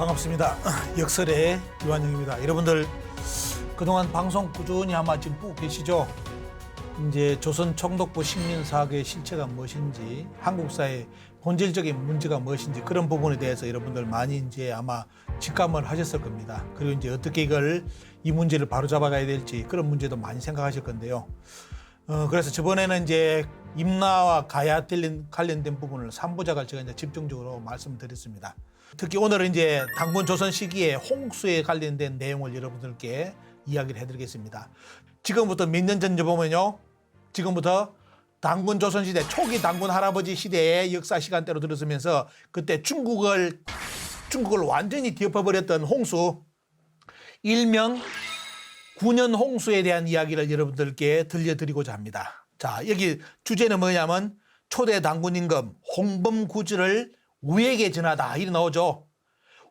반갑습니다. 역설의 유한영입니다. 여러분들 그동안 방송 꾸준히 아마 지금 보고 계시죠? 이제 조선 총독부 식민사학의 실체가 무엇인지, 한국사의 본질적인 문제가 무엇인지 그런 부분에 대해서 여러분들 많이 이제 아마 직감을 하셨을 겁니다. 그리고 이제 어떻게 이 문제를 바로잡아가야 될지 그런 문제도 많이 생각하실 건데요. 그래서 저번에는 이제 임나와 가야 관련된 부분을 3부작을 제가 이제 집중적으로 말씀드렸습니다. 특히 오늘은 이제 당군 조선 시기에 홍수에 관련된 내용을 여러분들께 이야기를 해드리겠습니다. 지금부터 몇 년 전 보면요. 지금부터 당군 조선 시대 초기 당군 할아버지 시대의 역사 시간대로 들어서면서 그때 중국을 완전히 뒤엎어버렸던 홍수, 일명 9년 홍수에 대한 이야기를 여러분들께 들려드리고자 합니다. 자, 여기 주제는 뭐냐면 초대 당군 임금 홍범구주를 우에게 전하다 이렇게 나오죠.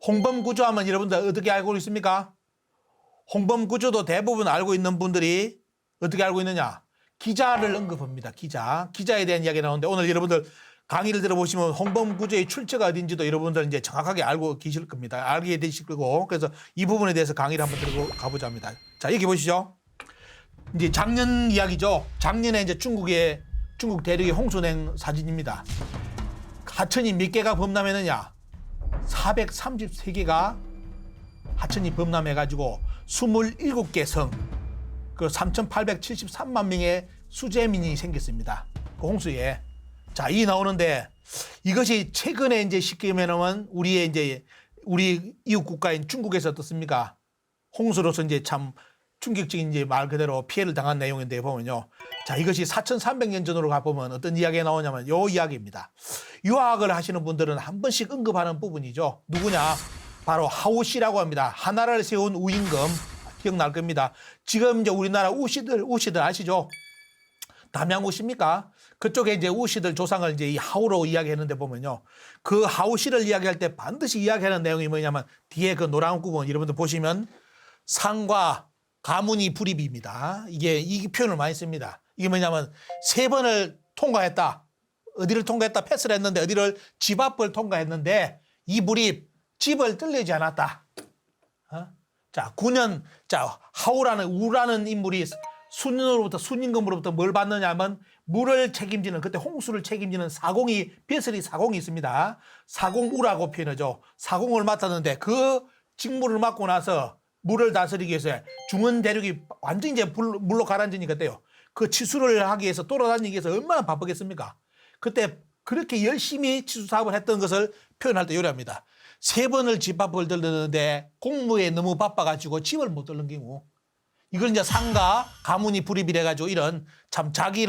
홍범구주 하면 여러분들 어떻게 알고 있습니까? 홍범구주도 대부분 알고 있는 분들이 어떻게 알고 있느냐? 기자를 언급합니다. 기자에 대한 이야기 나오는데 오늘 여러분들 강의를 들어보시면 홍범구주의 출처가 어딘지도 여러분들 이제 정확하게 알고 계실 겁니다. 알게 되실 거고, 그래서 이 부분에 대해서 강의를 한번 들고 가보자 합니다. 자, 여기 보시죠. 이제 작년 이야기죠. 작년에 이제 중국 대륙의 홍수낸 사진입니다. 하천이 몇 개가 범람했느냐? 433개가 하천이 범람해가지고 27개 성, 그 3,873만 명의 수재민이 생겼습니다. 그 홍수에. 자, 이 나오는데 이것이 최근에 이제 쉽게 말하면 우리 이웃 국가인 중국에서 어떻습니까? 홍수로서 이제 참 충격적인 이제 말 그대로 피해를 당한 내용인데 보면요. 자, 이것이 4,300년 전으로 가보면 어떤 이야기가 나오냐면 요 이야기입니다. 유학을 하시는 분들은 한 번씩 언급하는 부분이죠. 누구냐? 바로 하우씨라고 합니다. 하나를 세운 우임금. 기억날 겁니다. 지금 이제 우리나라 우씨들 아시죠? 담양우씨입니까? 그쪽에 이제 우씨들 조상을 이제 이 하우로 이야기했는데 보면요. 그 하우씨를 이야기할 때 반드시 이야기하는 내용이 뭐냐면 뒤에 그 노란 구분 여러분들 보시면 상과 가문이 불입입니다. 이 표현을 많이 씁니다. 이게 뭐냐면 3번을 통과했다. 어디를 통과했다? 패스를 했는데 어디를 집 앞을 통과했는데 이 불입 집을 뚫리지 않았다. 자, 9년, 자, 하우라는 우라는 인물이 순임금으로부터 뭘 받느냐면 물을 책임지는, 그때 홍수를 책임지는 벼슬이 사공이 있습니다. 사공우라고 표현하죠. 사공을 맡았는데 그 직무를 맡고 나서 물을 다스리기 위해서 중원 대륙이 완전히 이제 물로 가라앉으니까 어때요? 그 치수를 하기 위해서 돌아다니기 위해서 얼마나 바쁘겠습니까? 그때 그렇게 열심히 치수 사업을 했던 것을 표현할 때 요리합니다. 3번을 집 앞을 들렀는데 공무에 너무 바빠가지고 집을 못 들른 경우. 이걸 이제 상가 가문이 불입이래가지고 이런 참 자기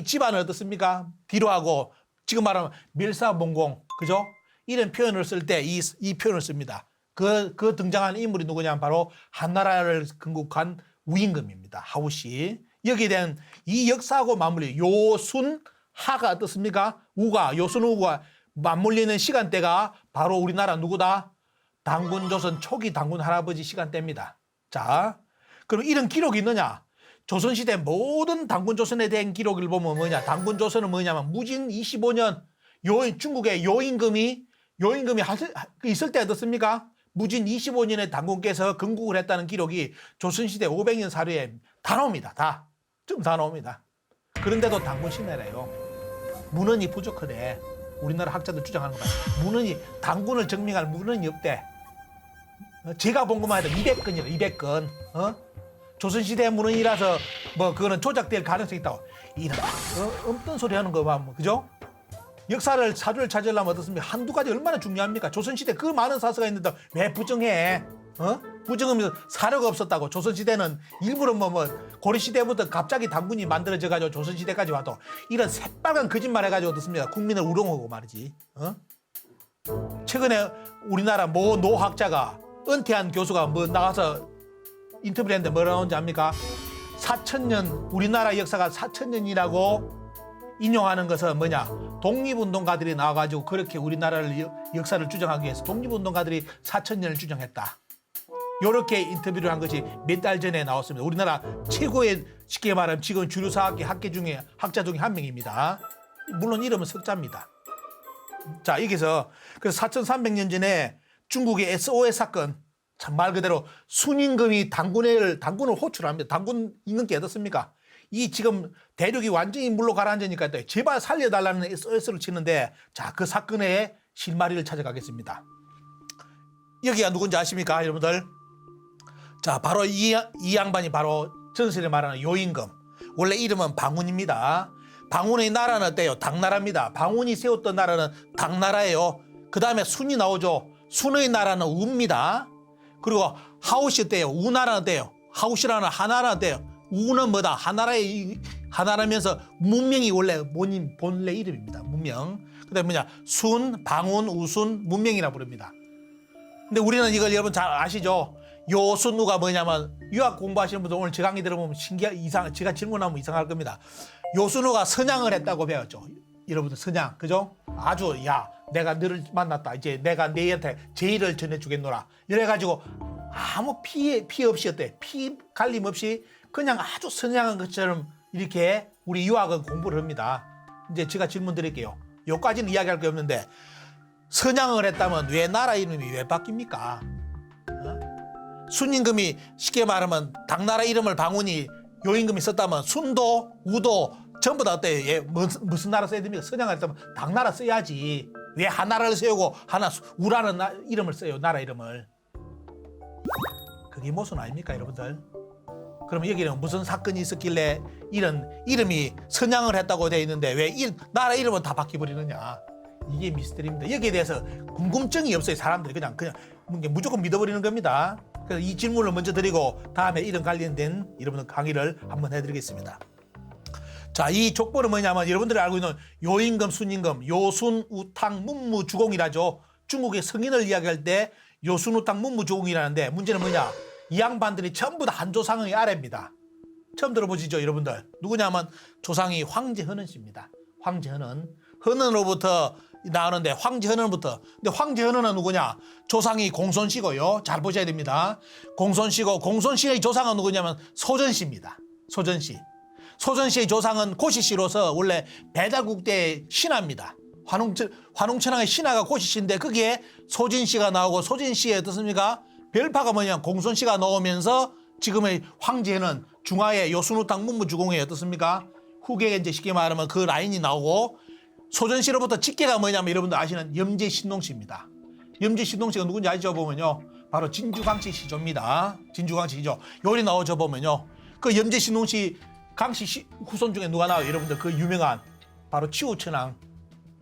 집안을 어떻습니까? 뒤로하고 지금 말하면 멸사봉공, 그죠? 이런 표현을 쓸 때 이 표현을 씁니다. 그 등장하는 인물이 누구냐면 바로 한나라를 건국한 우임금입니다. 하우씨. 여기에 대한 이 역사하고 맞물리 요순하가 어떻습니까? 요순우가 맞물리는 시간대가 바로 우리나라 누구다? 당군조선 초기 당군 할아버지 시간대입니다. 자, 그럼 이런 기록이 있느냐? 조선시대 모든 당군조선에 대한 기록을 보면 뭐냐? 당군조선은 뭐냐면 무진 25년 중국의 요임금이 있을 때 어떻습니까? 무진 25년의 당군께서 건국을 했다는 기록이 조선시대 500년 사료에 다 나옵니다. 좀 다 나옵니다. 그런데도 당군 신내래요. 문헌이 부족하대. 우리나라 학자들 주장하는 거다. 당군을 증명할 문헌이 없대. 제가 본 것만 해도 200건이라 200건. 조선시대 문헌이라서 그거는 조작될 가능성이 있다고. 이런 없던 소리 하는 거 봐. 그죠? 사주를 찾으려면 어떻습니까? 한두 가지 얼마나 중요합니까? 조선시대 그 많은 사서가 있는데 왜 부정해? 부정하면서 사료가 없었다고. 조선시대는 일부러 고려시대부터 갑자기 당군이 만들어져가지고 조선시대까지 와도 이런 새빨간 거짓말 해가지고 어떻습니까? 국민을 우롱하고 말이지. 최근에 우리나라 노학자가 은퇴한 교수가 나가서 인터뷰를 했는데 뭐라 나오는지 압니까? 4,000년, 우리나라 역사가 4,000년이라고 인용하는 것은 뭐냐? 독립운동가들이 나와가지고 그렇게 우리나라를 역사를 주장하기 위해서 독립운동가들이 4,000년을 주장했다. 이렇게 인터뷰를 한 것이 몇 달 전에 나왔습니다. 우리나라 최고의 쉽게 말하면 지금 주류 학자 중에 한 명입니다. 물론 이름은 석자입니다. 자, 여기서 그래서 4,300년 전에 중국의 SOS 사건, 참 말 그대로 순임금이 당군을 호출합니다. 당군 임금께 어떻습니까? 이 지금 대륙이 완전히 물로 가라앉으니까 제발 살려달라는 SOS를 치는데, 자, 그 사건의 실마리를 찾아가겠습니다. 여기가 누군지 아십니까, 여러분들? 자, 바로 이 양반이 바로 전설에 말하는 요임금. 원래 이름은 방훈입니다. 방훈의 나라는 어때요? 당나라입니다. 방훈이 세웠던 나라는 당나라예요. 그 다음에 순이 나오죠. 순의 나라는 우입니다. 그리고 하우시 어때요? 우나라는 어때요? 하우시라는 하나라는 어때요? 우는 뭐다? 하나라면서 문명이 원래 본래 이름입니다. 문명. 그 다음에 뭐냐? 순, 방훈, 우순, 문명이라 부릅니다. 근데 우리는 이걸 여러분 잘 아시죠? 요순우가 뭐냐면, 유학 공부하시는 분들 오늘 제 강의 들어보면 제가 질문하면 이상할 겁니다. 요순우가 선양을 했다고 배웠죠. 여러분들 선양, 그죠? 아주, 야, 내가 너를 만났다. 이제 내가 너희한테 제의를 전해주겠노라. 이래가지고 아무 피해 없이 어때? 피 갈림 없이 그냥 아주 선양한 것처럼 이렇게 우리 유학은 공부를 합니다. 이제 제가 질문 드릴게요. 여기까지는 이야기할 게 없는데, 선양을 했다면 왜 나라 이름이 왜 바뀝니까? 순임금이 쉽게 말하면 당나라 이름을 방훈이 요임금이 썼다면 순도, 우도 전부 다 어때요? 예, 무슨 나라 써야 됩니까? 선양을 했다면 당나라 써야지. 왜 하나라를 세우고 우라는 이름을 써요? 나라 이름을. 그게 무슨 아닙니까, 여러분들? 그러면 여기는 무슨 사건이 있었길래 이런 이름이 선양을 했다고 되어 있는데 왜 나라 이름은 다 바뀌어버리느냐? 이게 미스터리입니다. 여기에 대해서 궁금증이 없어요. 사람들이 그냥 무조건 믿어버리는 겁니다. 그래서 이 질문을 먼저 드리고 다음에 이런 관련된 여러분들 강의를 한번 해드리겠습니다. 자, 이 족보는 뭐냐면 여러분들이 알고 있는 요임금, 순임금, 요순, 우탕, 문무, 주공이라죠. 중국의 성인을 이야기할 때 요순, 우탕, 문무, 주공이라는데 문제는 뭐냐? 이 양반들이 전부 다 한 조상의 아래입니다. 처음 들어보시죠, 여러분들? 누구냐면 조상이 황제 헌은 씨입니다. 황제 헌은. 헌은으로부터 나오는데 황제 헌은부터. 근데 황제 헌은은 누구냐? 조상이 공손씨고요. 잘 보셔야 됩니다. 공손씨고 공손씨의 조상은 누구냐면 소전씨입니다. 소전씨. 소전씨의 조상은 고시씨로서 원래 배달국대의 신하입니다. 환웅천왕의 신하가 고시씨인데 거기에 소진씨가 나오고 소진씨의 어떻습니까? 별파가 뭐냐? 공손씨가 나오면서 지금의 황제는 중하의 요순우탕 문무주공의 어떻습니까? 후계에 이제 쉽게 말하면 그 라인이 나오고 소전씨로부터 직계가 뭐냐면 여러분들 아시는 염제신동씨입니다. 염제신동씨가 누군지 알죠? 보면요. 바로 진주강씨 시조입니다. 진주강씨 시조. 요리 나오죠? 보면요. 그 염제신동씨 강씨 후손 중에 누가 나와요? 여러분들 그 유명한 바로 치우천왕.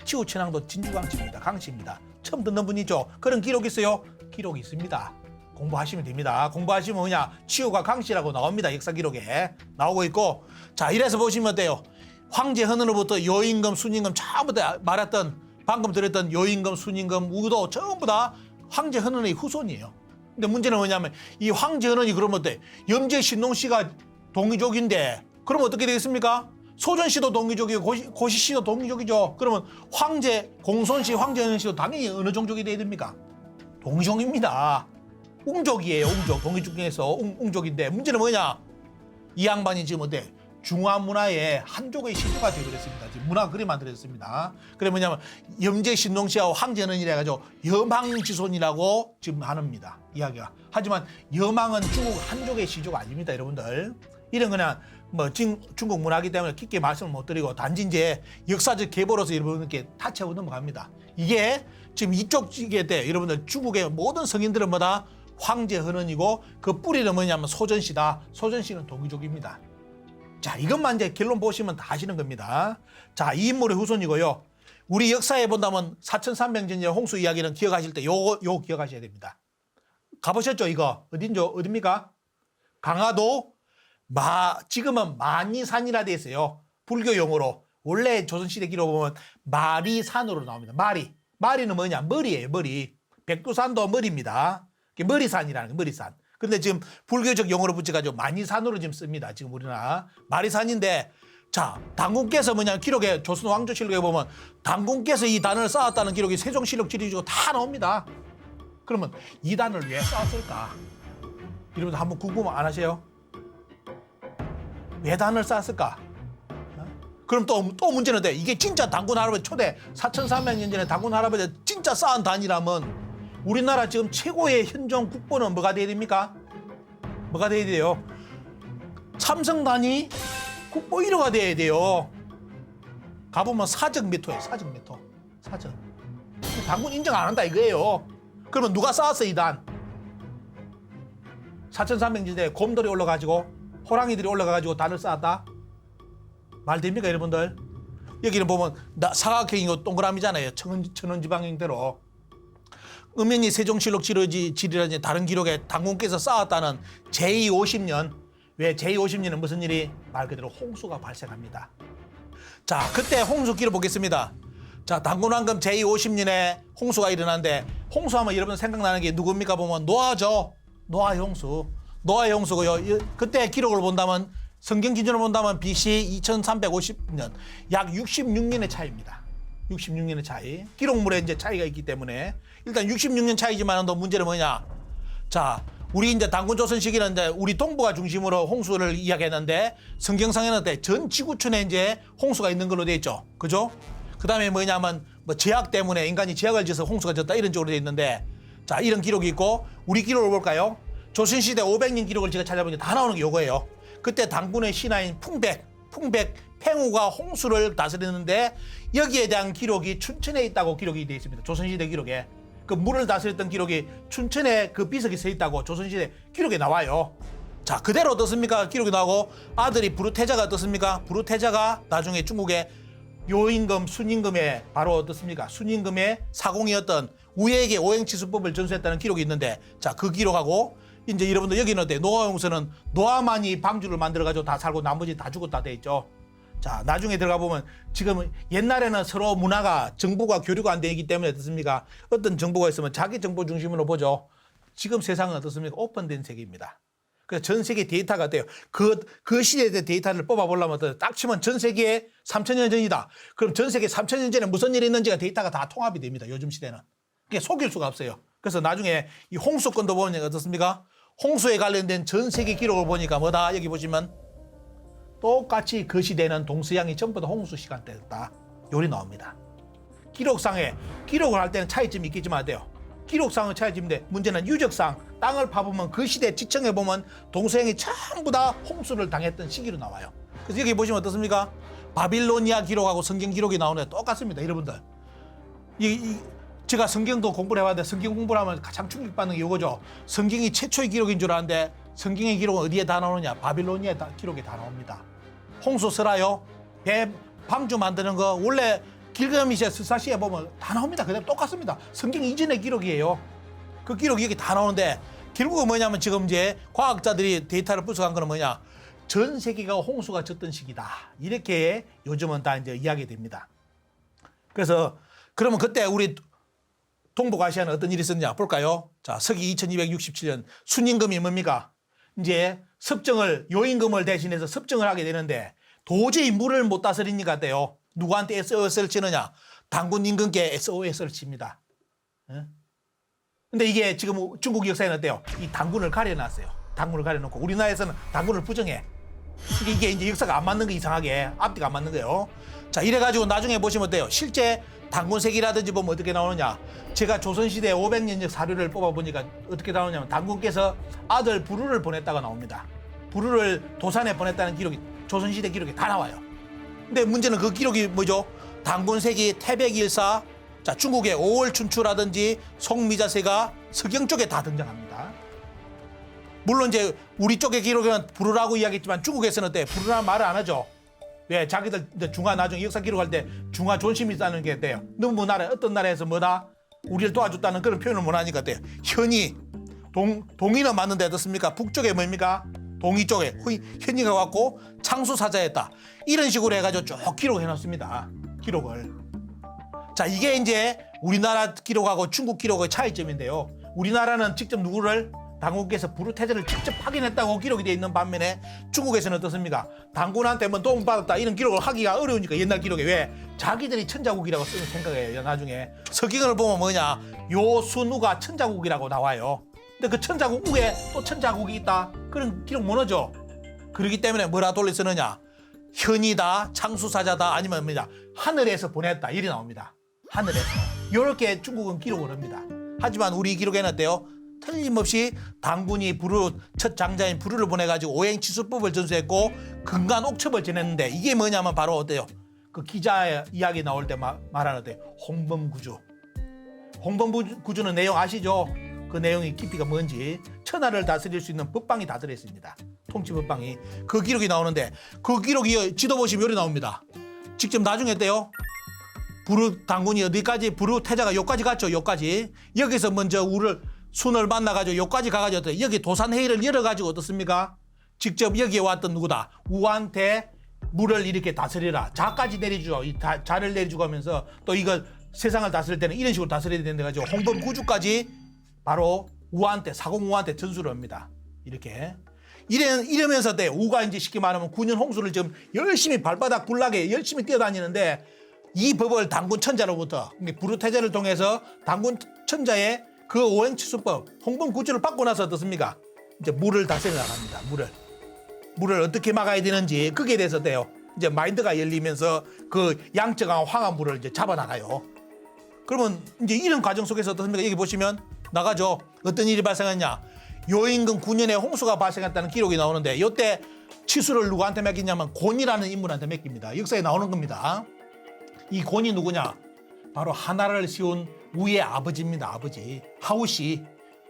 치우천왕도 진주강씨입니다. 강씨입니다. 처음 듣는 분이죠? 그런 기록이 있어요? 기록이 있습니다. 공부하시면 됩니다. 공부하시면 뭐냐? 치우가 강씨라고 나옵니다. 역사 기록에 나오고 있고. 자, 이래서 보시면 어때요? 황제 헌으로부터 요임금, 순임금 전부 다 말했던 방금 들었던 요임금, 순임금, 우도 전부 다 황제 헌은의 후손이에요. 근데 문제는 뭐냐면 이 황제 헌은이 그러면 어때? 염제 신동씨가 동이족인데 그러면 어떻게 되겠습니까? 소전씨도 동이족이고 고시씨도 동이족이죠. 그러면 황제 공손씨, 황제 헌은씨도 당연히 어느 종족이 돼야 됩니까? 동이족입니다. 웅족이에요. 웅족. 동이족 중에서 웅족인데 문제는 뭐냐? 이 양반이 지금 어때? 중화문화의 한족의 시조가 되어버렸습니다. 지금 문화가 그리 만들어졌습니다. 그래 뭐냐면 염제신동씨하고 황제는 이래가지고 여망지손이라고 지금 하는입니다. 이야기가. 하지만 여망은 중국 한족의 시조가 아닙니다. 여러분들. 이런 그냥 뭐 중국 문화이기 때문에 깊게 말씀을 못 드리고 단지 이제 역사적 계보로서 여러분께 타치하고 넘어갑니다. 이게 지금 이쪽 지게 때 여러분들 중국의 모든 성인들은 뭐다? 황제 헌은이고 그 뿌리는 뭐냐면 소전씨다. 소전씨는 동이족입니다. 자, 이것만 이제 결론 보시면 다 아시는 겁니다. 자, 이 인물의 후손이고요. 우리 역사에 본다면 4300년 홍수 이야기는 기억하실 때 요거 기억하셔야 됩니다. 가보셨죠, 이거? 어딥니까? 강화도 지금은 만이산이라 돼 있어요. 불교 용어로. 원래 조선시대 기록 보면 마리산으로 나옵니다. 마리는 뭐냐? 머리예요, 머리. 백두산도 머리입니다. 머리산이라는 거, 머리산. 근데 지금 불교적 용어로 붙여가지고 만이산으로 지금 씁니다. 지금 우리나라. 마리산인데, 자, 당군께서 뭐냐, 기록에, 조선 왕조실록에 보면 당군께서 이 단을 쌓았다는 기록이 세종실록 지리주고 다 나옵니다. 그러면 이 단을 왜 쌓았을까? 여러분들 한번 궁금 안 하세요? 왜 단을 쌓았을까? 그럼 또 문제는 돼. 이게 진짜 당군 할아버지 초대 4300년 전에 당군 할아버지 진짜 쌓은 단이라면 우리나라 지금 최고의 현존 국보는 뭐가 돼야 됩니까? 뭐가 돼야 돼요? 삼성단이 국보 1호가 돼야 돼요. 가보면 사적 메토예요. 사적 메토. 사적. 당군 인정 안 한다 이거예요. 그러면 누가 쌓았어 이 단? 4,300지대에 곰돌이 올라가지고 호랑이들이 올라가가지고 단을 쌓았다? 말 됩니까 여러분들? 여기는 보면 사각형이고 동그라미잖아요. 천원지방형대로. 음연히 세종실록 지리라든지 다른 기록에 당군께서 쌓았다는 제250년. 왜 제250년은 무슨 일이? 말 그대로 홍수가 발생합니다. 자, 그때 홍수 기록 보겠습니다. 자, 당군왕금 제250년에 홍수가 일어났는데 홍수하면 여러분 생각나는 게 누굽니까? 보면 노아죠. 노아의 홍수. 노아의 홍수고요. 그때 기록을 본다면 성경 기준으로 본다면 BC 2350년 약 66년의 차이입니다. 66년의 차이. 기록물에 이제 차이가 있기 때문에 일단 66년 차이지만 또 문제는 뭐냐? 자, 우리 이제 당군 조선 시기는 이제 우리 동부가 중심으로 홍수를 이야기했는데 성경상에는 전 지구촌에 이제 홍수가 있는 걸로 돼 있죠. 그죠? 그다음에 뭐냐면 뭐 제약 때문에 인간이 제약을 지어서 홍수가 졌다 이런 쪽으로 돼 있는데 자, 이런 기록이 있고 우리 기록을 볼까요? 조선 시대 500년 기록을 제가 찾아보니까 다 나오는 게 요거예요. 그때 당군의 신하인 팽우가 홍수를 다스렸는데 여기에 대한 기록이 춘천에 있다고 기록이 되어 있습니다. 조선시대 기록에. 그 물을 다스렸던 기록이 춘천에 그 비석이 서 있다고 조선시대 기록에 나와요. 자, 그대로 어떻습니까? 기록이 나오고 아들이 부르태자가 어떻습니까? 부르태자가 나중에 중국의 요임금, 순임금의 바로 어떻습니까? 순임금의 사공이었던 우에게 오행치수법을 전수했다는 기록이 있는데 자, 그 기록하고 이제 여러분들 여기는 어때? 노아 홍수는 노아만이 방주를 만들어가지고 다 살고 나머지 다 죽었다 돼 있죠. 자, 나중에 들어가 보면 지금 옛날에는 서로 문화가 정보가 교류가 안 되기 때문에 어떻습니까? 어떤 정보가 있으면 자기 정보 중심으로 보죠. 지금 세상은 어떻습니까? 오픈된 세계입니다. 그래서 전 세계 데이터가 돼요. 그 시대의 데이터를 뽑아보려면 딱 치면 전 세계에 3,000년 전이다. 그럼 전 세계 3,000년 전에 무슨 일이 있는지가 데이터가 다 통합이 됩니다. 요즘 시대는. 그게 속일 수가 없어요. 그래서 나중에 이 홍수권도 보면 어떻습니까? 홍수에 관련된 전 세계 기록을 보니까 뭐다? 여기 보시면 똑같이 그 시대는 동서양이 전부 다 홍수 시간대였다. 요리 나옵니다. 기록상에 기록을 할 때는 차이점이 있겠지만 돼요. 기록상은 차이점인데 문제는 유적상 땅을 파보면 그 시대 지청에 보면 동서양이 전부 다 홍수를 당했던 시기로 나와요. 그래서 여기 보시면 어떻습니까? 바빌로니아 기록하고 성경 기록이 나오는데 똑같습니다. 여러분들. 제가 성경도 공부를 해봤는데 성경 공부를 하면 가장 충격받는 게 이거죠. 성경이 최초의 기록인 줄 아는데 성경의 기록은 어디에 다 나오느냐? 바빌로니아 기록이 다 나옵니다. 홍수 설화요, 배 방주 만드는 거 원래 길가미시아 스사시에 보면 다 나옵니다. 그대로 똑같습니다. 성경 이전의 기록이에요. 그 기록이 여기 다 나오는데 결국은 뭐냐면 지금 이제 과학자들이 데이터를 분석한 거는 뭐냐? 전 세계가 홍수가 졌던 시기다. 이렇게 요즘은 다 이제 이야기됩니다. 그래서 그러면 그때 우리 동북아시아는 어떤 일이 있었냐 볼까요? 자, 서기 2267년 순임금이 뭡니까? 이제 요임금을 대신해서 섭정을 하게 되는데 도저히 물을 못 다스리니까 어때요? 누구한테 SOS를 치느냐? 당군 임금께 SOS를 칩니다. 근데 이게 지금 중국 역사에는 어때요? 이 당군을 가려놨어요. 당군을 가려놓고 우리나라에서는 당군을 부정해. 이게 이제 역사가 안 맞는 거 이상하게 앞뒤가 안 맞는 거예요. 자, 이래가지고 나중에 보시면 어때요? 실제 당군색이라든지 보면 어떻게 나오느냐? 제가 조선시대 500년적 사료를 뽑아보니까 어떻게 나오냐면 당군께서 아들 부르를 보냈다가 나옵니다. 부르를 도산에 보냈다는 기록이 조선시대 기록에 다 나와요. 근데 문제는 그 기록이 뭐죠? 당군색이 태백일사, 자, 중국의 5월 춘추라든지 송미자세가 서경 쪽에 다 등장합니다. 물론 이제 우리 쪽의 기록에는 부르라고 이야기했지만 중국에서는 어때? 부르라는 말을 안 하죠. 왜? 자기들 중화 나중에 역사 기록할 때 중화 존심이 있다는 게 돼요. 너무 나라 어떤 나라에서 뭐다 우리를 도와줬다는 그런 표현을 못 하니까 돼요. 현이 동이는 맞는데 어떻습니까? 북쪽에 뭡니까? 동이 쪽에 현이가 왔고 창수사자였다. 이런 식으로 해가지고 쭉 기록해 놨습니다. 기록을. 자, 이게 이제 우리나라 기록하고 중국 기록의 차이점인데요. 우리나라는 직접 누구를 당군께서 부르태자를 직접 확인했다고 기록이 되어 있는 반면에 중국에서는 어떻습니까? 당군한테 뭐 도움 받았다 이런 기록을 하기가 어려우니까 옛날 기록에 왜? 자기들이 천자국이라고 쓰는 생각이에요. 나중에 서경을 보면 뭐냐? 요순우가 천자국이라고 나와요. 근데 그 천자국 위에 또 천자국이 있다. 그런 기록 못 하죠. 그렇기 때문에 뭐라 돌려 쓰느냐? 현이다, 창수사자다, 아니면 뭐냐? 하늘에서 보냈다. 이리 나옵니다. 하늘에서. 이렇게 중국은 기록을 합니다. 하지만 우리 기록에는 어때요? 틀림없이 당군이 첫 장자인 부르를 보내가지고 오행치수법을 전수했고 근간 옥첩을 지냈는데 이게 뭐냐면 바로 어때요? 그 기자의 이야기 나올 때 말하는 어때요? 홍범구주. 홍범구주는 내용 아시죠? 그 내용이 깊이가 뭔지 천하를 다스릴 수 있는 법방이 다 들어있습니다. 통치 법방이. 그 기록이 나오는데 그 기록이 지도 보시면 여기 나옵니다. 직접 나중에 어때요? 부르 당군이 어디까지 부르 태자가 여기까지 갔죠. 여기까지. 여기서 먼저 순을 만나가지고 여기까지 가가지고 여기 도산회의를 열어가지고 어떻습니까? 직접 여기에 왔던 누구다? 우한테 물을 이렇게 다스리라. 자까지 내려주죠. 자를 내려주고 하면서 또 이거 세상을 다스릴 때는 이런 식으로 다스려야 된다 가지고 홍범구주까지 바로 우한테 사공우한테 전수를 합니다. 이렇게. 이러면서 우가 이제 쉽게 말하면 9년 홍수를 지금 열심히 발바닥 굴락에 열심히 뛰어다니는데 이 법을 당군 천자로부터 부르 태자를 통해서 당군 천자의 그 오행치수법 홍범구주를 받고 나서 어떻습니까? 이제 물을 다스려 나갑니다. 물을 어떻게 막아야 되는지 거기에 대해서 이제 마인드가 열리면서 그 양적한 황한 물을 이제 잡아 나가요. 그러면 이제 이런 과정 속에서 어떻습니까? 여기 보시면 나가죠. 어떤 일이 발생했냐? 요임금 9년에 홍수가 발생했다는 기록이 나오는데 이때 치수를 누구한테 맡기냐면 곤이라는 인물한테 맡깁니다. 역사에 나오는 겁니다. 이 곤이 누구냐? 바로 하나를 씌운 우의 아버지입니다. 아버지. 하우시.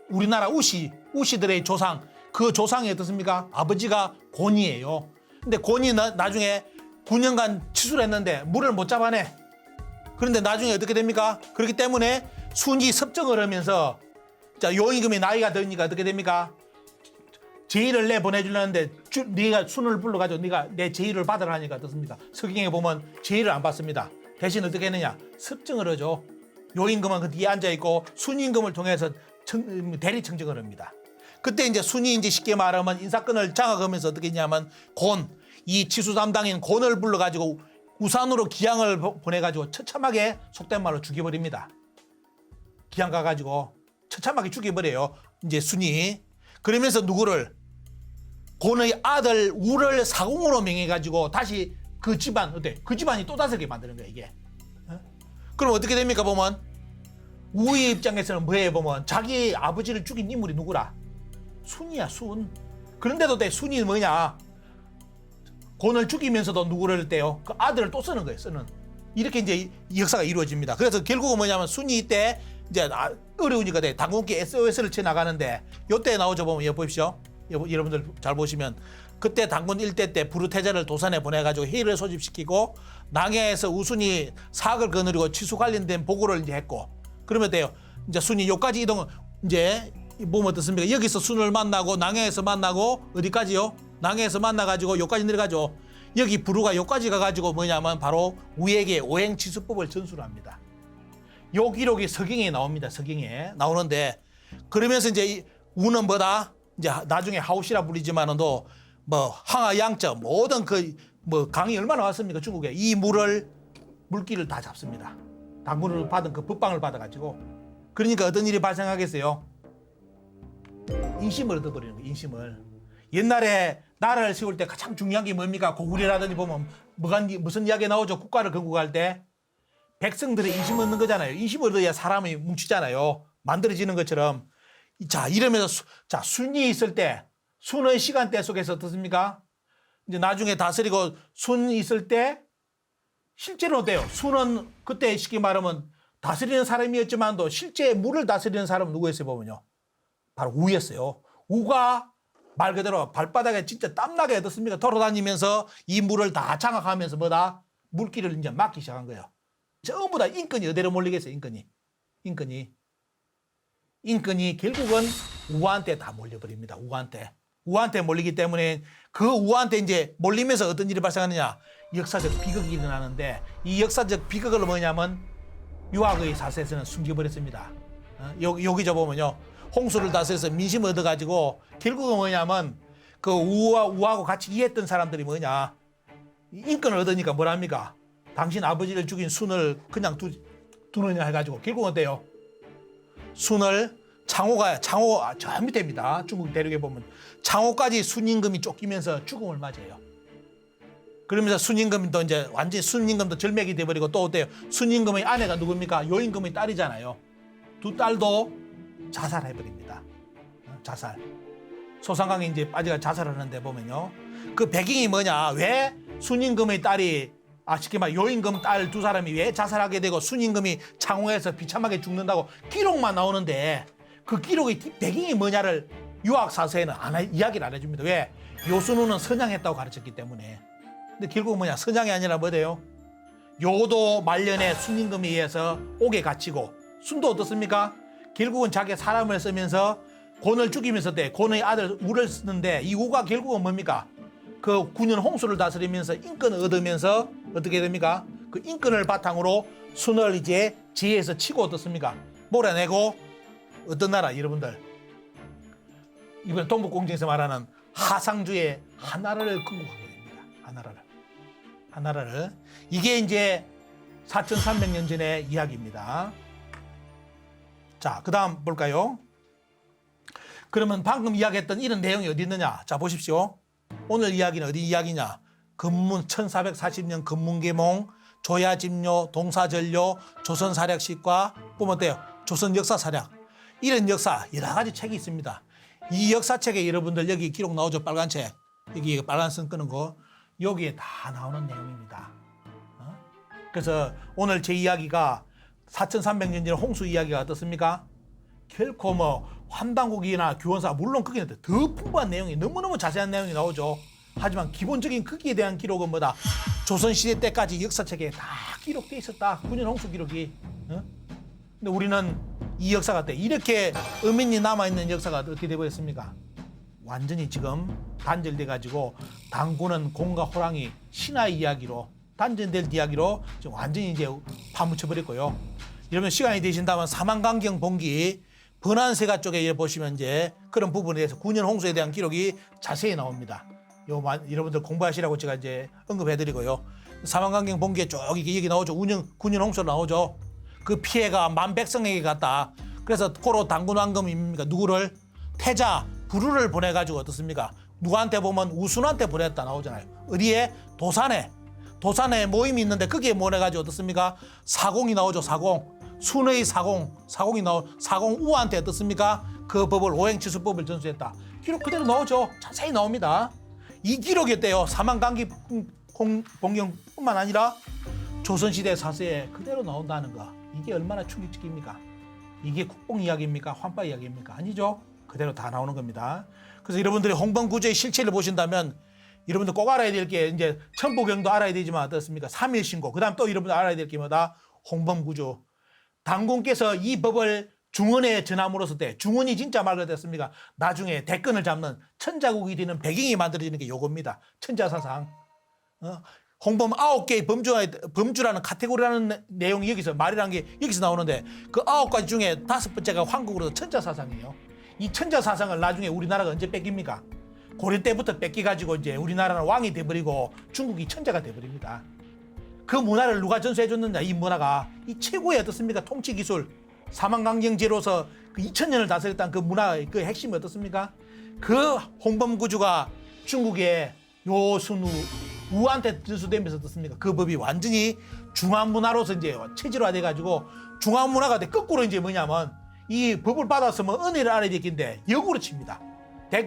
우리나라 우시들의 조상. 그 조상이 어떻습니까? 아버지가 곤이에요. 근데 곤이 나중에 9년간 치수를 했는데 물을 못 잡아내. 그런데 나중에 어떻게 됩니까? 그렇기 때문에 순이 섭정을 하면서 자, 요임금이 나이가 드니까 어떻게 됩니까? 제의를 내보내주려는데 네가 순을 불러가지고 네가 내 제의를 받으라 하니까 어떻습니까? 서경에 보면 제의를 안 받습니다. 대신 어떻게 했느냐? 섭정을 하죠. 요임금은 그 뒤에 앉아있고 순임금을 통해서 대리 청정을 합니다. 그때 이제 순이 이제 쉽게 말하면 인사권을 장악하면서 어떻게 했냐면 이 치수 담당인 곤을 불러가지고 우산으로 기양을 보내가지고 처참하게 속된 말로 죽여버립니다. 기양 가가지고 처참하게 죽여버려요. 이제 순이. 그러면서 누구를? 곤의 아들 우를 사공으로 명해가지고 다시 그 집안, 그 집안이 또 다스리게 만드는 거야, 이게. 그럼 어떻게 됩니까, 보면? 우의 입장에서는 뭐해, 보면? 자기 아버지를 죽인 인물이 누구라? 순이야, 순. 그런데도 순이 뭐냐? 곤을 죽이면서도 누구를 떼요? 그 아들을 또 쓰는 거예요, 쓰는. 이렇게 이제 역사가 이루어집니다. 그래서 결국은 뭐냐면 순이 때 이제 어려우니까 당군께 SOS를 쳐 나가는데 요때 나오죠, 보면 여기 보십시오. 여러분들 잘 보시면 그때 당군 일대 때 부르태자를 도산에 보내가지고 회의를 소집시키고 낭야에서 우순이 사학을 거느리고 치수 관련된 보고를 이제 했고 그러면 이제 순이 요까지 이동 이제 보면 어떻습니까? 여기서 순을 만나고 낭야에서 만나고 어디까지요? 낭야에서 만나가지고 요까지 내려가죠. 여기 부르가 요까지 가가지고 뭐냐면 바로 우에게 오행치수법을 전수를 합니다. 요 기록이 서경에 나옵니다. 서경에 나오는데 그러면서 이제 우는 뭐다? 이제 나중에 하우시라 불리지만은도 뭐 항하 양적 모든 강이 얼마나 왔습니까? 중국에 이 물길을 다 잡습니다. 당군을 받은 그 법방을 받아가지고 그러니까 어떤 일이 발생하겠어요? 인심을 얻어버리는 거예요. 인심을. 옛날에 나라를 세울 때 가장 중요한 게 뭡니까? 고구려라든지 보면 무슨 이야기 나오죠? 국가를 건국할 때 백성들의 인심 얻는 거잖아요. 인심을 얻어야 사람이 뭉치잖아요. 만들어지는 것처럼. 자, 이러면서 순이 있을 때 순의 시간대 속에서 어떻습니까? 이제 나중에 다스리고 순이 있을 때 실제로 어때요? 순은 그때 쉽게 말하면 다스리는 사람이었지만도 실제 물을 다스리는 사람은 누구였어요? 보면요. 바로 우였어요. 우가 말 그대로 발바닥에 진짜 땀나게 어떻습니까? 돌아다니면서 이 물을 다 장악하면서 뭐다? 물길을 이제 막기 시작한 거예요. 전부 다 인권이 어디로 몰리겠어요? 인권이 결국은 우한테 다 몰려버립니다. 우한테 몰리기 때문에 그 우한테 이제 몰리면서 어떤 일이 발생하느냐? 역사적 비극이 일어나는데 이 역사적 비극을 뭐냐면 유학의 사세에서는 숨겨버렸습니다. 여기저 보면요. 홍수를 다스려서 민심을 얻어가지고 결국은 뭐냐면 그 우하고 같이 일했던 사람들이 뭐냐? 인권을 얻으니까 뭐랍니까? 당신 아버지를 죽인 순을 그냥 두느냐 해가지고 결국은 어때요? 순을 창호 저 밑에입니다. 중국 대륙에 보면 창호까지 순임금이 쫓기면서 죽음을 맞이해요. 그러면서 순임금도 이제 완전히 순임금도 절맥이 돼버리고 또 어때요? 순임금의 아내가 누굽니까? 요임금의 딸이잖아요. 두 딸도 자살해버립니다. 자살. 소상강에 이제 빠져가 자살하는데 보면요. 그 배경이 뭐냐? 왜 순임금의 딸이 쉽게 말 요임금 딸 두 사람이 왜 자살하게 되고 순임금이 창후에서 비참하게 죽는다고 기록만 나오는데 그 기록의 배경이 뭐냐를 유학사서에는 이야기를 안 해줍니다. 왜? 요순우는 선양했다고 가르쳤기 때문에. 근데 결국 뭐냐? 선양이 아니라 뭐래요? 요도 말년에 순임금에 의해서 옥에 갇히고 순도 어떻습니까? 결국은 자기 사람을 쓰면서 곤을 죽이면서 곤의 아들 우를 쓰는데 이 우가 결국은 뭡니까? 그 9년 홍수를 다스리면서 인권을 얻으면서 어떻게 됩니까? 그 인권을 바탕으로 순을 이제 지혜에서 치고 어떻습니까? 몰아내고 어떤 나라 여러분들 이번 동북공정에서 말하는 하상주의 하나라를 건국하게 됩니다. 하나라를 이게 이제 4,300년 전의 이야기입니다. 자, 그 다음 볼까요? 그러면 방금 이야기했던 이런 내용이 어디 있느냐? 자, 보십시오. 오늘 이야기는 어디 이야기냐? 금문 1440년 금문계몽, 조야집료, 동사전료, 조선사략식과 보면 어때요? 조선역사사략. 이런 역사 여러 가지 책이 있습니다. 이 역사책에 여러분들 여기 기록 나오죠? 빨간 책. 여기 빨간 선 끄는 거. 여기에 다 나오는 내용입니다. 그래서 오늘 제 이야기가 4,300년 전 홍수 이야기가 어떻습니까? 결코 뭐 환단국이나 규원사 물론 거기는 더 풍부한 내용이 너무너무 자세한 내용이 나오죠. 하지만 기본적인 크기에 대한 기록은 뭐다? 조선시대 때까지 역사책에 다 기록돼 있었다. 9년 홍수 기록이. 근데 우리는 이 역사가 이렇게 의미이 남아있는 역사가 어떻게 되어버렸습니까? 완전히 지금 단절돼가지고 당군은 곰과 호랑이 신화의 이야기로 단전될 이야기로 지금 완전히 이제 파묻혀버렸고요. 여러분 시간이 되신다면 사만강경 본기 번안세가 쪽에 보시면 이제 그런 부분에 대해서 9년 홍수에 대한 기록이 자세히 나옵니다. 여러분들 공부하시라고 제가 이제 언급해드리고요. 사만강경 본기에 쭉 여기 나오죠. 9년 홍수로 나오죠. 그 피해가 만백성에게 갔다. 그래서 고로 당군 왕금입니까? 누구를? 태자, 부르를 보내가지고 어떻습니까? 누구한테 보면 우순한테 보냈다 나오잖아요. 어디에? 도산에 모임이 있는데 거기에 보내가지고 어떻습니까? 사공이 나오죠. 사공. 순의 사공이 사공우한테 어떻습니까? 그 법을 오행치수법을 전수했다. 기록 그대로 나오죠. 자세히 나옵니다. 이 기록이 어때요? 사만강기 본경뿐만 아니라 조선시대 사서에 그대로 나온다는 거. 이게 얼마나 충격적입니까? 이게 국뽕 이야기입니까? 환빠 이야기입니까? 아니죠. 그대로 다 나오는 겁니다. 그래서 여러분들이 홍범구조의 실체를 보신다면 여러분들 꼭 알아야 될 게 이제 천보경도 알아야 되지만 어떻습니까? 삼일신고. 그다음 또 여러분들 알아야 될 게 뭐다? 홍범구조. 당군께서 이 법을 중원에 전함으로써 중원이 진짜 말 그대로습니까? 나중에 대권을 잡는 천자국이 되는 배경이 만들어지는 게 요겁니다. 천자사상. 홍범 9개의 범주라는 카테고리라는 내용이 여기서 말이라는 게 여기서 나오는데 그 9가지 중에 5번째가 황국으로서 천자사상이에요. 이 천자사상을 나중에 우리나라가 언제 뺏깁니까? 고려 때부터 뺏겨가지고 이제 우리나라는 왕이 돼버리고 중국이 천자가 돼버립니다. 그 문화를 누가 전수해줬느냐? 이 문화가 이 최고의 어떻습니까? 통치기술 사만강경제로서 그 2000년을 다스렸던 그 문화의 그 핵심이 어떻습니까? 그 홍범구주가 중국의 요순우 우한테 전수되면서 어떻습니까? 그 법이 완전히 중화문화로서 이제 체질화돼가지고 중화문화가 거꾸로 이제 뭐냐면 이 법을 받았으면 은혜를 알아야 되겠는데 역으로 칩니다.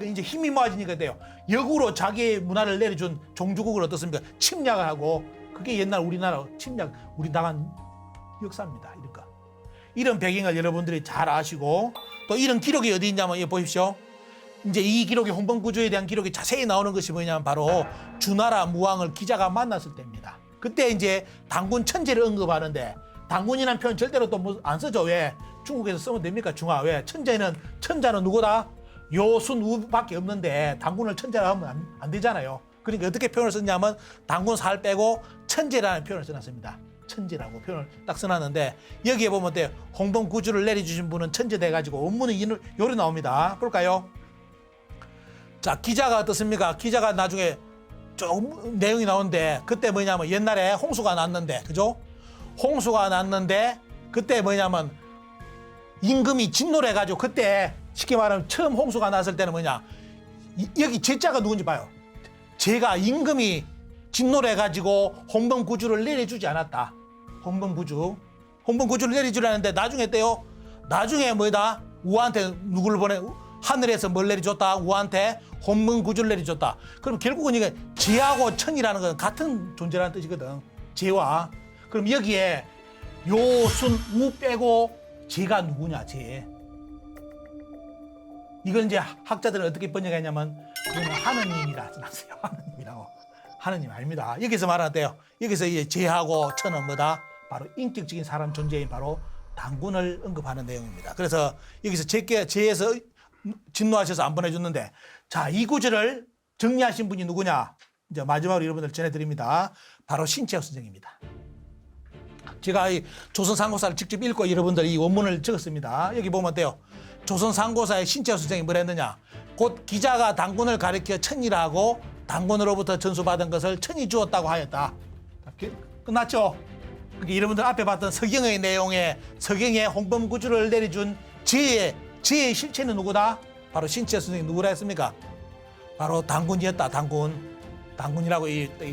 이제 힘이 모아지니까 돼요. 역으로 자기의 문화를 내려준 종주국을 어떻습니까? 침략을 하고 그게 옛날 우리나라 우리 나간 역사입니다. 이런 배경을 여러분들이 잘 아시고 또 이런 기록이 어디 있냐면 여기 보십시오. 이제 이 기록이 홍범구조에 대한 기록이 자세히 나오는 것이 뭐냐면 바로 주나라 무왕을 기자가 만났을 때입니다. 그때 이제 당군 천재를 언급하는데 당군이라는 표현 절대로 또 안 쓰죠. 왜? 중국에서 쓰면 됩니까? 중화. 왜? 천자는 누구다? 요순우밖에 없는데 당군을 천재라 하면 안 되잖아요. 그러니까 어떻게 표현을 썼냐면 당군 살 빼고 천재라는 표현을 써놨습니다. 천재라고 표현을 딱 써놨는데 여기에 보면 어때요? 홍범구주를 내려주신 분은 천재 돼가지고 원문은 요리 나옵니다. 볼까요? 자, 기자가 어떻습니까? 기자가 나중에 좀 내용이 나오는데 그때 뭐냐면 옛날에 홍수가 났는데 그죠? 홍수가 났는데 그때 뭐냐면 임금이 진노를 해가지고 그때 쉽게 말하면 처음 홍수가 났을 때는 뭐냐 여기 제자가 누군지 봐요. 제가 임금이 진노를 해가지고 홍범구주를 내려주지 않았다. 홍범구주를 내려주려는데 나중에 때요. 나중에 뭐다? 우한테 누구를 보내? 하늘에서 뭘 내려줬다? 우한테 혼문구주를 내려줬다. 그럼 결국은 이게 재하고 천이라는 건 같은 존재라는 뜻이거든. 재와. 그럼 여기에 요순 우 빼고 재가 누구냐? 재. 이걸 이제 학자들은 어떻게 번역했냐면 그거는 하느님이라 써놨어요. 하느님이라고. 하느님 아닙니다. 여기서 말하는데요. 여기서 이제 재하고 천은 뭐다? 바로 인격적인 사람 존재인 바로 당군을 언급하는 내용입니다. 그래서 여기서 재에서 진노하셔서 안 보내줬는데, 자, 이 구절을 정리하신 분이 누구냐? 이제 마지막으로 여러분들 전해드립니다. 바로 신채호 선생입니다. 제가 이 조선상고사를 직접 읽고 여러분들 이 원문을 적었습니다. 여기 보면 돼요. 조선상고사의 신채호 선생이 뭐라 했느냐? 곧 기자가 당군을 가리켜 천이라 하고 당군으로부터 전수받은 것을 천이 주었다고 하였다. 끝났죠? 그러니까 여러분들 앞에 봤던 서경의 내용에 서경의 홍범구주를 내려준 지혜의 실체는 누구다? 바로 신채호 선생이 누구라 했습니까? 바로 당군이었다. 당군이라고.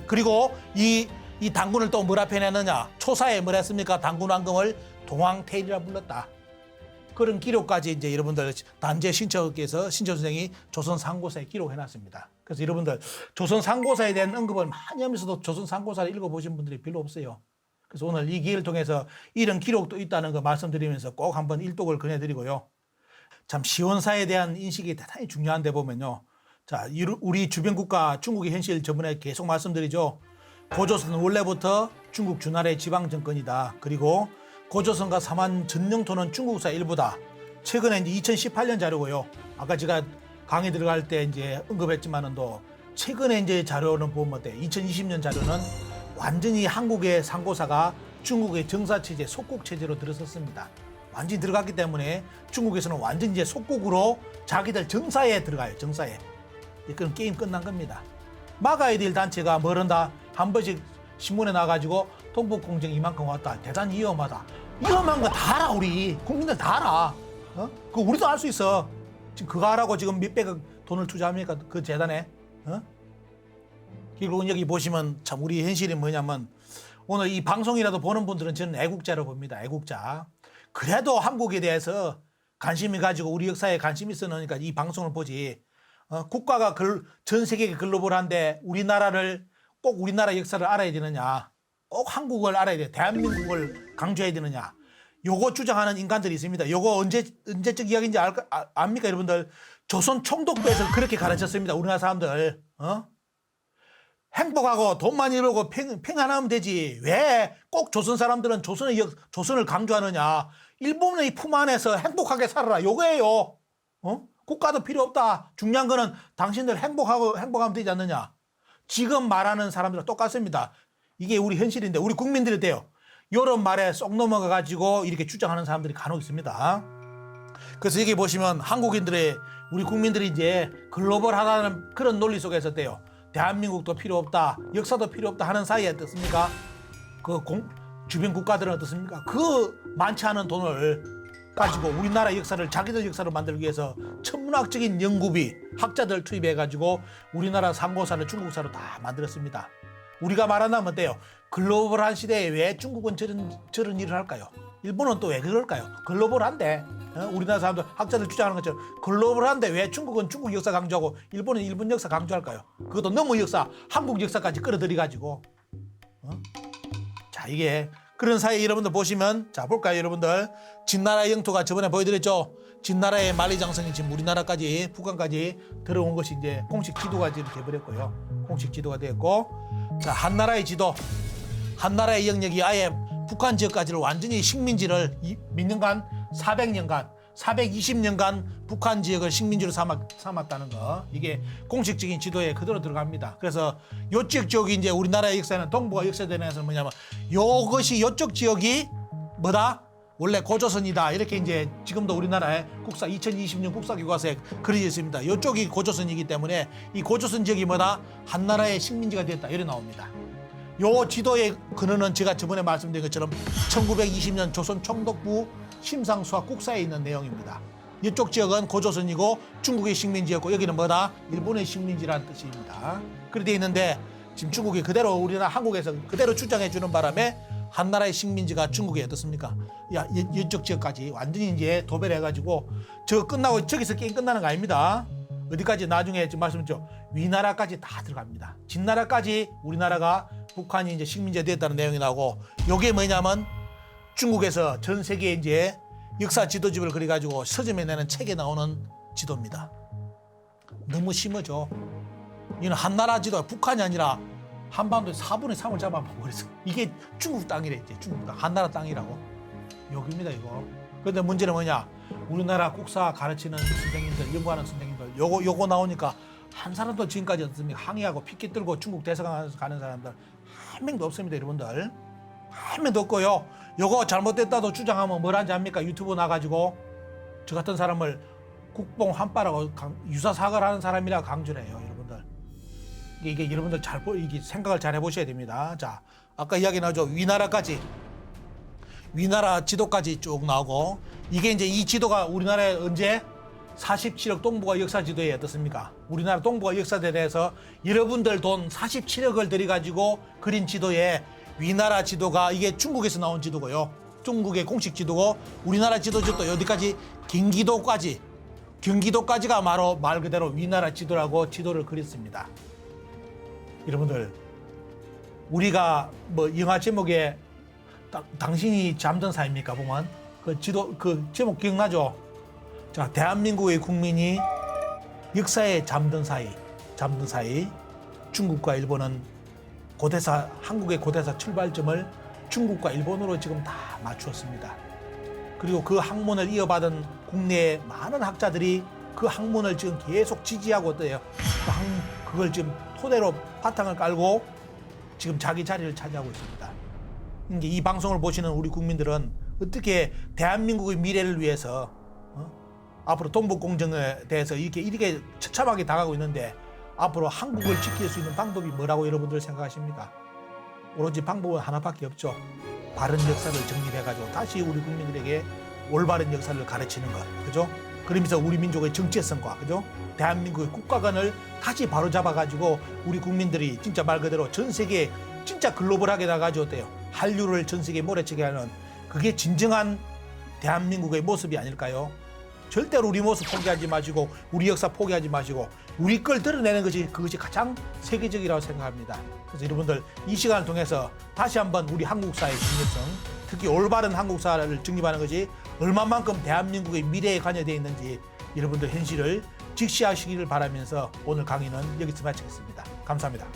그리고 이 당군을 또 뭐라 표현했느냐? 초사에 뭐라 했습니까? 당군 왕금을 동황태일이라 불렀다. 그런 기록까지 이제 여러분들 단재 신채호께서 신채호 선생이 조선상고사에 기록해놨습니다. 그래서 여러분들 조선상고사에 대한 언급을 많이 하면서도 조선상고사를 읽어보신 분들이 별로 없어요. 그래서 오늘 이 기회를 통해서 이런 기록도 있다는 거 말씀드리면서 꼭 한번 일독을 권해드리고요. 참 시원사에 대한 인식이 대단히 중요한데 보면요. 자, 우리 주변 국가 중국의 현실 저번에 계속 말씀드리죠. 고조선은 원래부터 중국 주나라의 지방 정권이다. 그리고 고조선과 삼한 전영토는 중국사 일부다. 최근에 이제 2018년 자료고요. 아까 제가 강의 들어갈 때 이제 언급했지만은 또 최근에 이제 자료는 보면 돼. 2020년 자료는 완전히 한국의 상고사가 중국의 정사체제, 속국체제로 들어섰습니다. 완전히 들어갔기 때문에 중국에서는 완전히 이제 속국으로 자기들 정사에 들어가요. 정사에. 그럼 게임 끝난 겁니다. 막아야 될 단체가 뭐른다? 한 번씩 신문에 나가지고 동북공정 이만큼 왔다. 대단히 위험하다. 위험한 거 다 알아, 우리. 국민들 다 알아. 그거 우리도 알 수 있어. 지금 그거 하라고 지금 몇백억 돈을 투자합니까? 그 재단에. 결국은 여기 보시면 참 우리 현실이 뭐냐면 오늘 이 방송이라도 보는 분들은 저는 애국자로 봅니다. 애국자. 그래도 한국에 대해서 관심이 가지고 우리 역사에 관심이 있으니까 이 방송을 보지. 국가가 전 세계가 글로벌한데 우리나라를 꼭 우리나라 역사를 알아야 되느냐. 꼭 한국을 알아야 돼. 대한민국을 강조해야 되느냐. 요거 주장하는 인간들이 있습니다. 요거 언제적 이야기인지 압니까 여러분들? 조선 총독부에서 그렇게 가르쳤습니다. 우리나라 사람들. 행복하고 돈 많이 벌고 평안하면 되지. 왜 꼭 조선 사람들은 조선을 강조하느냐. 일본의 품 안에서 행복하게 살아라. 요거예요. 국가도 필요 없다. 중요한 거는 당신들 행복하면 되지 않느냐. 지금 말하는 사람들과 똑같습니다. 이게 우리 현실인데 우리 국민들이 돼요. 이런 말에 쏙 넘어가가지고 이렇게 주장하는 사람들이 간혹 있습니다. 그래서 여기 보시면 우리 국민들이 이제 글로벌하다는 그런 논리 속에서 돼요. 대한민국도 필요 없다. 역사도 필요 없다 하는 사이에 어떻습니까? 주변 국가들은 어떻습니까? 그 많지 않은 돈을 가지고 우리나라 역사를 자기들 역사로 만들기 위해서 천문학적인 연구비 학자들 투입해가지고 우리나라 상고사를 중국사로 다 만들었습니다. 우리가 말한다면 어때요? 글로벌한 시대에 왜 중국은 저런 일을 할까요? 일본은 또 왜 그럴까요? 글로벌한데 우리나라 사람들 학자들 주장하는 것처럼 글로벌한데 왜 중국은 중국 역사 강조하고 일본은 일본 역사 강조할까요? 그것도 너무 역사, 한국 역사까지 끌어들여가지고 자 이게 그런 사이에 여러분들 보시면 자 볼까요 여러분들 진나라의 영토가 저번에 보여드렸죠. 진나라의 만리장성이 지금 우리나라까지 북한까지 들어온 것이 이제 공식 지도가 지금 돼버렸고요. 공식 지도가 되었고 자 한나라의 지도 한나라의 영역이 아예 북한 지역까지를 완전히 식민지를 몇 년간 420년간 북한 지역을 식민지로 삼았다는 거 이게 공식적인 지도에 그대로 들어갑니다. 그래서 요쪽 지역이 이제 우리나라의 역사는 동북아 역사전에서 뭐냐면 요쪽 지역이 뭐다? 원래 고조선이다. 이렇게 이제 지금도 우리나라의 2020년 국사교과서에 그려져 있습니다. 요쪽이 고조선이기 때문에 이 고조선 지역이 뭐다? 한나라의 식민지가 됐다. 이렇게 나옵니다. 요 지도의 근원은 제가 저번에 말씀드린 것처럼 1920년 조선 총독부 심상수와 국사에 있는 내용입니다. 이쪽 지역은 고조선이고 중국의 식민지였고 여기는 뭐다? 일본의 식민지라는 뜻입니다. 그렇게 돼 있는데 지금 중국이 그대로 우리나라 한국에서 그대로 주장해 주는 바람에 한나라의 식민지가 중국에 어떻습니까? 야, 이쪽 지역까지 완전히 이제 도배를 해가지고 저 끝나고 저기서 게임 끝나는 거 아닙니다. 어디까지 나중에 지금 말씀드렸죠. 위나라까지 다 들어갑니다. 진나라까지 우리나라가 북한이 이제 식민지가 됐다는 내용이 나오고 요게 뭐냐면 중국에서 전 세계에 이제 역사 지도집을 그려가지고 서점에 내는 책에 나오는 지도입니다. 너무 심하죠. 이는 한나라 지도가 북한이 아니라 한반도의 4분의 3을 잡아버렸어. 이게 중국 땅이래 이제 중국 땅, 한나라 땅이라고. 여기입니다 이거. 그런데 문제는 뭐냐? 우리나라 국사 가르치는 선생님들, 연구하는 선생님들, 요거 나오니까 한 사람도 지금까지 없습니까? 항의하고 피켓 들고 중국 대사관 가는 사람들 한 명도 없습니다, 여러분들. 한 명도 없고요. 요거 잘못됐다도 주장하면 뭐라는지 압니까? 유튜브 나가지고 저 같은 사람을 국뽕 한파라고 유사 사과를 하는 사람이라 강조를 해요, 여러분들. 이게 여러분들 이게 생각을 잘 해보셔야 됩니다. 자, 아까 이야기 나오죠. 위나라 지도까지 쭉 나오고 이게 이제 이 지도가 우리나라에 언제 47억 동북아 역사 지도에 어떻습니까? 우리나라 동북아 역사에 대해서 여러분들 돈 47억을 들여가지고 그린 지도에 위나라 지도가 이게 중국에서 나온 지도고요. 중국의 공식 지도고 우리나라 지도도 어디까지 경기도까지가 바로 말 그대로 위나라 지도라고 지도를 그렸습니다. 여러분들 우리가 뭐 영화 제목에 당신이 잠든 사이입니까 보면 그 지도 그 제목 기억나죠? 자, 대한민국의 국민이 역사에 잠든 사이 중국과 일본은 한국의 고대사 출발점을 중국과 일본으로 지금 다 맞추었습니다. 그리고 그 학문을 이어받은 국내의 많은 학자들이 그 학문을 지금 계속 지지하고 있대요. 그걸 지금 토대로 바탕을 깔고 지금 자기 자리를 차지하고 있습니다. 이 방송을 보시는 우리 국민들은 어떻게 대한민국의 미래를 위해서 앞으로 동북공정에 대해서 이렇게 처참하게 당하고 있는데 앞으로 한국을 지킬 수 있는 방법이 뭐라고 여러분들 생각하십니까? 오로지 방법은 하나밖에 없죠. 바른 역사를 정립해가지고 다시 우리 국민들에게 올바른 역사를 가르치는 것, 그죠? 그러면서 우리 민족의 정체성과, 그죠? 대한민국의 국가관을 다시 바로잡아가지고 우리 국민들이 진짜 말 그대로 전 세계에 진짜 글로벌하게 나가지고 어때요? 한류를 전 세계에 몰아치게 하는 그게 진정한 대한민국의 모습이 아닐까요? 절대로 우리 모습 포기하지 마시고 우리 역사 포기하지 마시고 우리 걸 드러내는 것이 그것이 가장 세계적이라고 생각합니다. 그래서 여러분들 이 시간을 통해서 다시 한번 우리 한국사의 중요성, 특히 올바른 한국사를 정립하는 것이 얼마만큼 대한민국의 미래에 관여되어 있는지 여러분들 현실을 직시하시기를 바라면서 오늘 강의는 여기서 마치겠습니다. 감사합니다.